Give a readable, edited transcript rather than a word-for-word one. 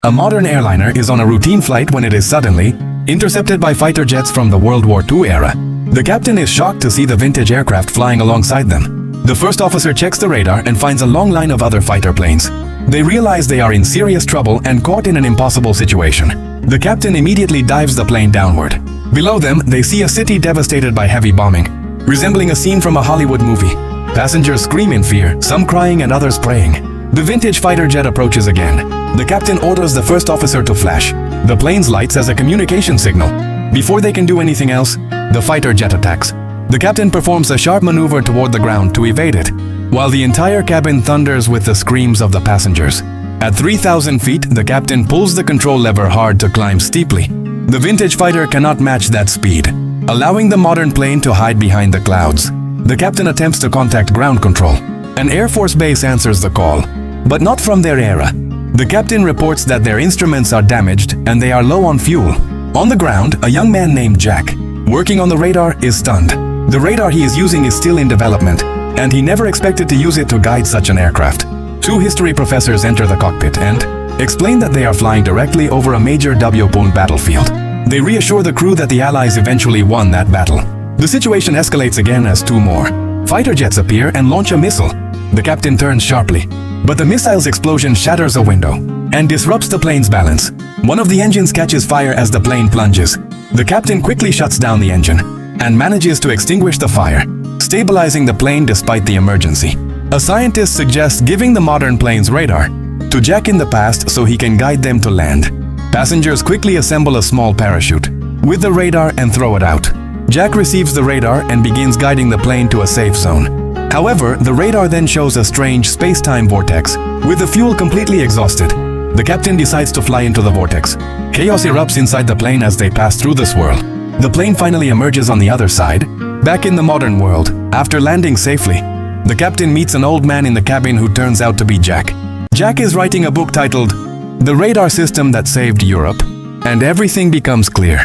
A modern airliner is on a routine flight when it is suddenly intercepted by fighter jets from the World War II era. The captain is shocked to see the vintage aircraft flying alongside them. The first officer checks the radar and finds a long line of other fighter planes. They realize they are in serious trouble and caught in an impossible situation. The captain immediately dives the plane downward. Below them, they see a city devastated by heavy bombing, resembling a scene from a Hollywood movie. Passengers scream in fear, some crying and others praying. The vintage fighter jet approaches again. The captain orders the first officer to flash the plane's lights as a communication signal. Before they can do anything else, the fighter jet attacks. The captain performs a sharp maneuver toward the ground to evade it, while the entire cabin thunders with the screams of the passengers. At 3,000 feet, the captain pulls the control lever hard to climb steeply. The vintage fighter cannot match that speed, allowing the modern plane to hide behind the clouds. The captain attempts to contact ground control. An Air Force base answers the call, but not from their era. The captain reports that their instruments are damaged and they are low on fuel. On the ground, a young man named Jack, working on the radar, is stunned. The radar he is using is still in development, and he never expected to use it to guide such an aircraft. Two history professors enter the cockpit and explain that they are flying directly over a major Wormhole battlefield. They reassure the crew that the Allies eventually won that battle. The situation escalates again as two more fighter jets appear and launch a missile. The captain turns sharply, but the missile's explosion shatters a window and disrupts the plane's balance. One of the engines catches fire as the plane plunges. The captain quickly shuts down the engine and manages to extinguish the fire, stabilizing the plane despite the emergency. A scientist suggests giving the modern plane's radar to Jack in the past so he can guide them to land. Passengers quickly assemble a small parachute with the radar and throw it out. Jack receives the radar and begins guiding the plane to a safe zone. However, the radar then shows a strange space-time vortex, with the fuel completely exhausted. The captain decides to fly into the vortex. Chaos erupts inside the plane as they pass through the swirl. The plane finally emerges on the other side, back in the modern world. After landing safely, the captain meets an old man in the cabin who turns out to be Jack. Jack is writing a book titled "The Radar System That Saved Europe," and everything becomes clear.